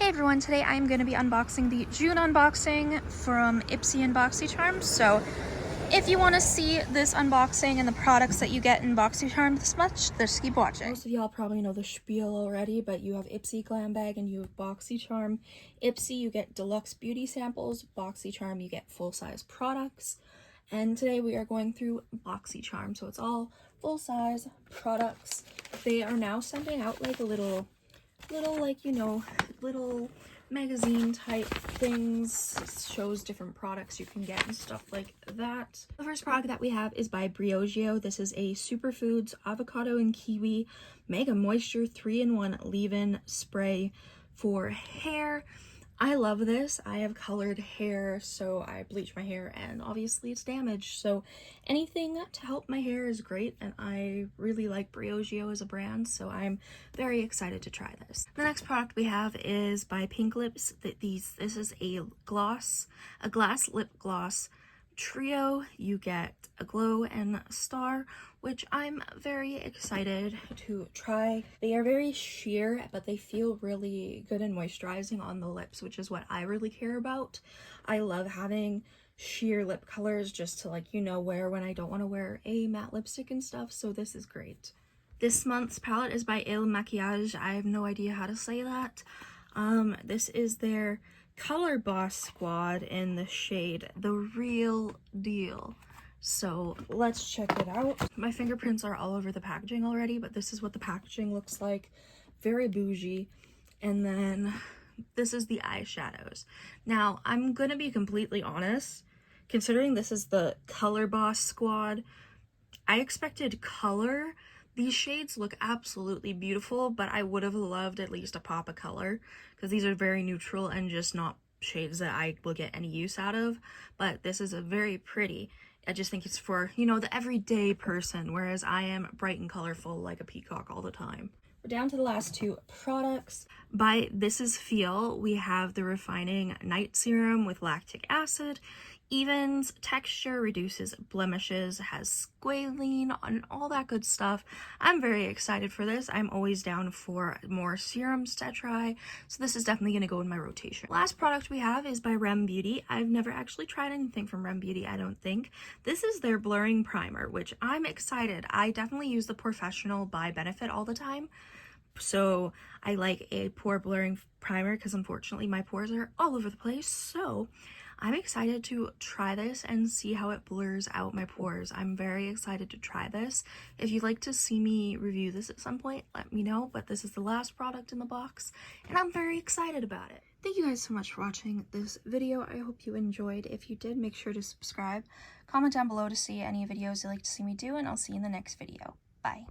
Hey everyone, today I'm going to be unboxing the June unboxing from IPSY and Boxycharm. So if you want to see this unboxing and the products that you get in Boxycharm this much, just keep watching. Most of y'all probably know the spiel already, but you have IPSY Glam Bag and you have Boxycharm. IPSY, you get deluxe beauty samples. Boxycharm, you get full-size products. And today we are going through Boxycharm, so it's all full-size products. They are now sending out like a little like, you know, little magazine type things. It shows different products you can get and stuff like that. The first product that we have is by Briogeo. This is a Superfoods avocado and kiwi mega moisture 3-in-1 leave-in spray for hair. I love this. I have colored hair, so I bleach my hair and obviously it's damaged. So anything to help my hair is great, and I really like Briogeo as a brand, so I'm very excited to try this. The next product we have is by Pink Lips. This is a glass lip gloss trio. You get a glow and star, which I'm very excited to try. They are very sheer, but they feel really good and moisturizing on the lips, which is what I really care about. I love having sheer lip colors just to, like, you know, wear when I don't want to wear a matte lipstick and stuff, so this is great. This month's palette is by Il Maquillage. I have no idea how to say that. This is their Color Boss Squad in the shade The Real Deal. So let's check it out. My fingerprints are all over the packaging already, but this is what the packaging looks like. Very bougie. And then this is the eyeshadows. Now, I'm gonna be completely honest, considering this is the Color Boss Squad, I expected color. These shades look absolutely beautiful, but I would have loved at least a pop of color, because these are very neutral and just not shades that I will get any use out of. But this is a very pretty. I just think it's for, you know, the everyday person, whereas I am bright and colorful like a peacock all the time. We're down to the last two products. By This Is Feel, we have the Refining Night Serum with lactic acid. Evens texture, reduces blemishes, has squalene, and all that good stuff. I'm very excited for this. I'm always down for more serums to try, so this is definitely going to go in my rotation. Last product we have is by Rem Beauty. I've never actually tried anything from Rem Beauty, I don't think. This is their blurring primer, which I'm excited. I definitely use the Professional by Benefit all the time, so I like a pore blurring primer because unfortunately my pores are all over the place. So I'm excited to try this and see how it blurs out my pores. I'm very excited to try this. If you'd like to see me review this at some point, let me know, but this is the last product in the box and I'm very excited about it. Thank you guys so much for watching this video. I hope you enjoyed. If you did, make sure to subscribe. Comment down below to see any videos you'd like to see me do, and I'll see you in the next video. Bye.